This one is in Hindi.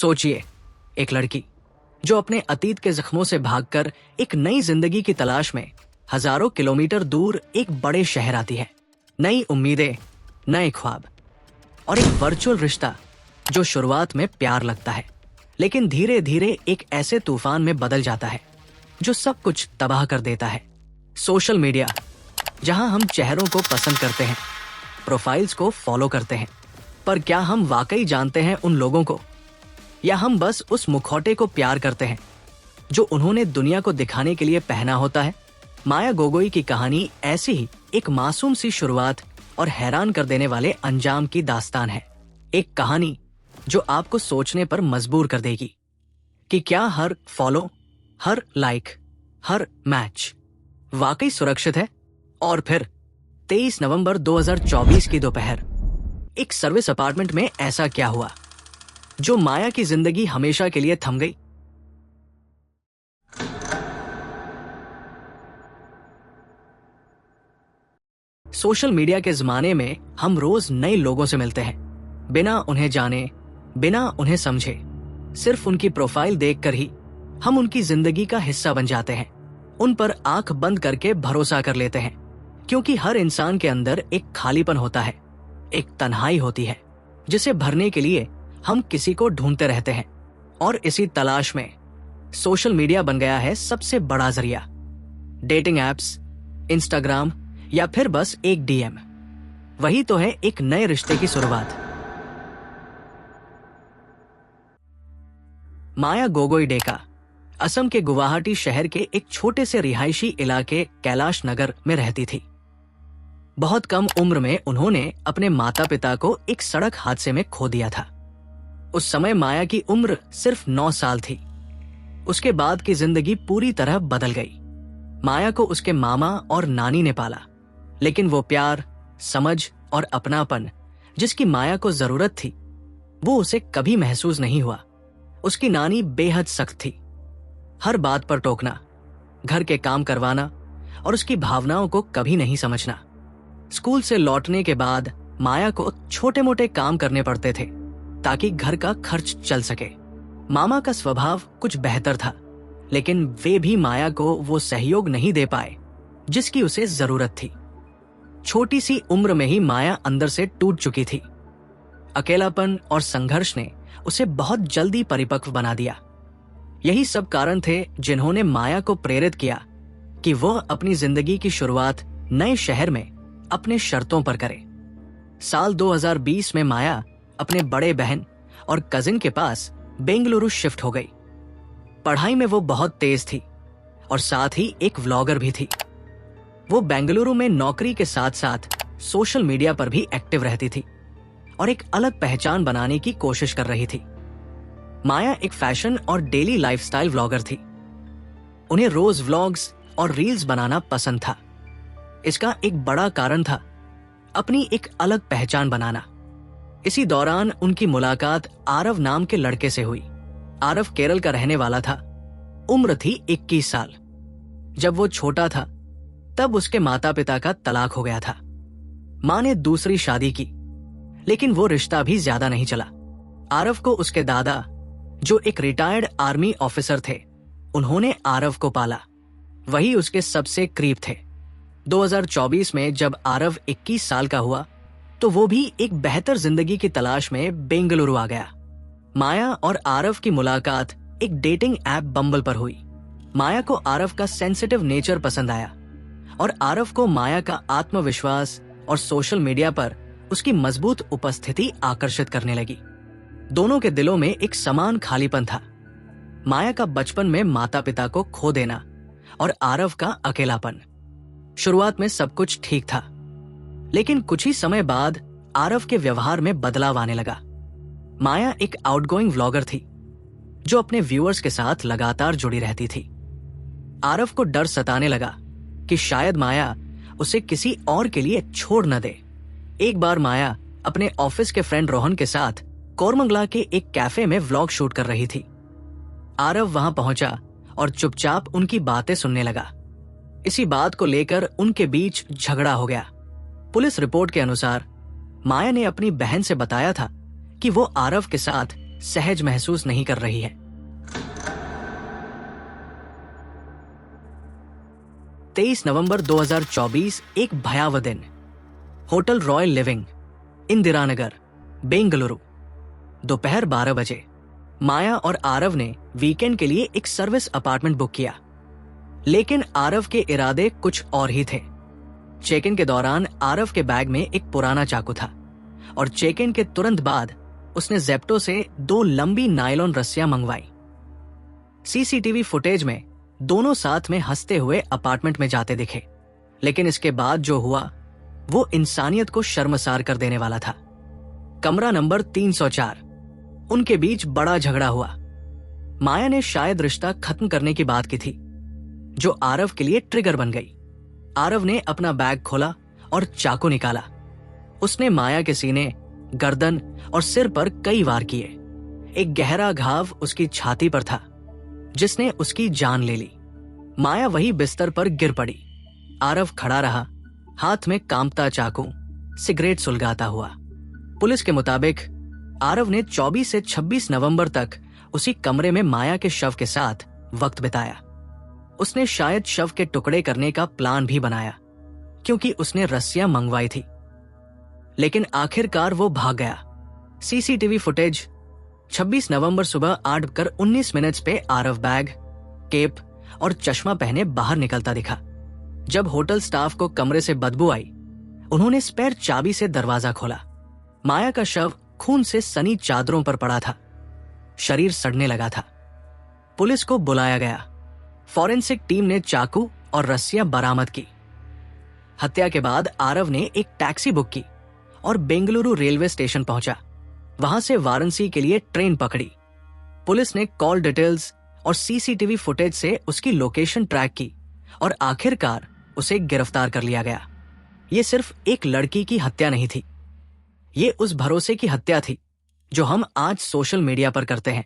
सोचिए, एक लड़की जो अपने अतीत के जख्मों से भागकर एक नई जिंदगी की तलाश में हजारों किलोमीटर दूर एक बड़े शहर आती है। नई उम्मीदें, नए ख्वाब और एक वर्चुअल रिश्ता जो शुरुआत में प्यार लगता है, लेकिन धीरे धीरे एक ऐसे तूफान में बदल जाता है जो सब कुछ तबाह कर देता है। सोशल मीडिया, जहां हम चेहरों को पसंद करते हैं, प्रोफाइल्स को फॉलो करते हैं, पर क्या हम वाकई जानते हैं उन लोगों को, या हम बस उस मुखौटे को प्यार करते हैं जो उन्होंने दुनिया को दिखाने के लिए पहना होता है। माया गोगोई की कहानी ऐसी ही एक मासूम सी शुरुआत और हैरान कर देने वाले अंजाम की दास्तान है। एक कहानी जो आपको सोचने पर मजबूर कर देगी कि क्या हर फॉलो, हर लाइक, हर मैच वाकई सुरक्षित है। और फिर 23 नवंबर 2024 की दोपहर एक सर्विस अपार्टमेंट में ऐसा क्या हुआ जो माया की जिंदगी हमेशा के लिए थम गई। सोशल मीडिया के जमाने में हम रोज नए लोगों से मिलते हैं, बिना उन्हें जाने, बिना उन्हें समझे। सिर्फ उनकी प्रोफाइल देखकर ही हम उनकी जिंदगी का हिस्सा बन जाते हैं। उन पर आंख बंद करके भरोसा कर लेते हैं, क्योंकि हर इंसान के अंदर एक खालीपन होता है, एक तन्हाई होती है जिसे भरने के लिए हम किसी को ढूंढते रहते हैं। और इसी तलाश में सोशल मीडिया बन गया है सबसे बड़ा जरिया। डेटिंग एप्स, इंस्टाग्राम या फिर बस एक डीएम, वही तो है एक नए रिश्ते की शुरुआत। माया गोगोई डेका असम के गुवाहाटी शहर के एक छोटे से रिहायशी इलाके कैलाश नगर में रहती थी। बहुत कम उम्र में उन्होंने अपने माता पिता को एक सड़क हादसे में खो दिया था। उस समय माया की उम्र सिर्फ 9 साल थी। उसके बाद की जिंदगी पूरी तरह बदल गई। माया को उसके मामा और नानी ने पाला, लेकिन वो प्यार, समझ और अपनापन जिसकी माया को जरूरत थी, वो उसे कभी महसूस नहीं हुआ। उसकी नानी बेहद सख्त थी, हर बात पर टोकना, घर के काम करवाना और उसकी भावनाओं को कभी नहीं समझना। स्कूल से लौटने के बाद माया को छोटे मोटे काम करने पड़ते थे ताकि घर का खर्च चल सके। मामा का स्वभाव कुछ बेहतर था, लेकिन वे भी माया को वो सहयोग नहीं दे पाए जिसकी उसे जरूरत थी। छोटी सी उम्र में ही माया अंदर से टूट चुकी थी। अकेलापन और संघर्ष ने उसे बहुत जल्दी परिपक्व बना दिया। यही सब कारण थे जिन्होंने माया को प्रेरित किया कि वह अपनी जिंदगी की शुरुआत नए शहर में अपने शर्तों पर करे। साल 2020 में माया अपने बड़े बहन और कजिन के पास बेंगलुरु शिफ्ट हो गई। पढ़ाई में वो बहुत तेज थी और साथ ही एक व्लॉगर भी थी। वो बेंगलुरु में नौकरी के साथ साथ सोशल मीडिया पर भी एक्टिव रहती थी और एक अलग पहचान बनाने की कोशिश कर रही थी। माया एक फैशन और डेली लाइफस्टाइल व्लॉगर थी। उन्हें रोज व्लॉग्स और रील्स बनाना पसंद था। इसका एक बड़ा कारण था अपनी एक अलग पहचान बनाना। इसी दौरान उनकी मुलाकात आरव नाम के लड़के से हुई। आरव केरल का रहने वाला था। उम्र थी 21 साल। जब वो छोटा था तब उसके माता पिता का तलाक हो गया था। मां ने दूसरी शादी की, लेकिन वो रिश्ता भी ज्यादा नहीं चला। आरव को उसके दादा, जो एक रिटायर्ड आर्मी ऑफिसर थे, उन्होंने आरव को पाला। वही उसके सबसे करीब थे। 2024 में जब आरव 21 साल का हुआ तो वो भी एक बेहतर जिंदगी की तलाश में बेंगलुरु आ गया। माया और आरव की मुलाकात एक डेटिंग ऐप बम्बल पर हुई। माया को आरव का सेंसिटिव नेचर पसंद आया और आरव को माया का आत्मविश्वास और सोशल मीडिया पर उसकी मजबूत उपस्थिति आकर्षित करने लगी। दोनों के दिलों में एक समान खालीपन था। माया का बचपन में माता पिता को खो देना और आरव का अकेलापन। शुरुआत में सब कुछ ठीक था, लेकिन कुछ ही समय बाद आरव के व्यवहार में बदलाव आने लगा। माया एक आउटगोइंग व्लॉगर थी जो अपने व्यूअर्स के साथ लगातार जुड़ी रहती थी। आरव को डर सताने लगा कि शायद माया उसे किसी और के लिए छोड़ न दे। एक बार माया अपने ऑफिस के फ्रेंड रोहन के साथ कोरमंगला के एक कैफे में व्लॉग शूट कर रही थी। आरव वहां पहुंचा और चुपचाप उनकी बातें सुनने लगा। इसी बात को लेकर उनके बीच झगड़ा हो गया। पुलिस रिपोर्ट के अनुसार माया ने अपनी बहन से बताया था कि वो आरव के साथ सहज महसूस नहीं कर रही है। तेईस नवंबर 2024 एक भयावह दिन। Hotel royal living, Indira Nagar, Bengaluru. दोपहर 12 बजे माया और आरव ने वीकेंड के लिए एक सर्विस अपार्टमेंट बुक किया, लेकिन आरव के इरादे कुछ और ही थे। चेक इन के दौरान आरव के बैग में एक पुराना चाकू था और चेक इन के तुरंत बाद उसने जेप्टो से 2 लंबी नायलॉन रस्सियां मंगवाई। सीसीटीवी फुटेज में दोनों साथ में हंसते हुए अपार्टमेंट में जाते दिखे, लेकिन इसके बाद जो हुआ वो इंसानियत को शर्मसार कर देने वाला था। कमरा नंबर 304, उनके बीच बड़ा झगड़ा हुआ। माया ने शायद रिश्ता खत्म करने की बात की थी, जो आरव के लिए ट्रिगर बन गई। आरव ने अपना बैग खोला और चाकू निकाला। उसने माया के सीने, गर्दन और सिर पर कई वार किए। एक गहरा घाव उसकी छाती पर था, जिसने उसकी जान ले ली। माया वही बिस्तर पर गिर पड़ी। आरव खड़ा रहा, हाथ में कांपता चाकू, सिगरेट सुलगाता हुआ। पुलिस के मुताबिक आरव ने 24 से 26 नवंबर तक उसी कमरे में माया के शव के साथ वक्त बिताया। उसने शायद शव के टुकड़े करने का प्लान भी बनाया, क्योंकि उसने रस्सियां मंगवाई थी। लेकिन आखिरकार वो भाग गया। सीसीटीवी फुटेज 26 नवंबर सुबह 8:19 पे आरव बैग, केप और चश्मा पहने बाहर निकलता दिखा। जब होटल स्टाफ को कमरे से बदबू आई, उन्होंने स्पेयर चाबी से दरवाजा खोला। माया का शव खून से सनी चादरों पर पड़ा था। शरीर सड़ने लगा था। पुलिस को बुलाया गया। फॉरेंसिक टीम ने चाकू और रस्सियां बरामद की। हत्या के बाद आरव ने एक टैक्सी बुक की और बेंगलुरु रेलवे स्टेशन पहुंचा। वहां से वाराणसी के लिए ट्रेन पकड़ी। पुलिस ने कॉल डिटेल्स और सीसीटीवी फुटेज से उसकी लोकेशन ट्रैक की और आखिरकार उसे गिरफ्तार कर लिया गया। ये सिर्फ एक लड़की की हत्या नहीं थी, ये उस भरोसे की हत्या थी जो हम आज सोशल मीडिया पर करते हैं।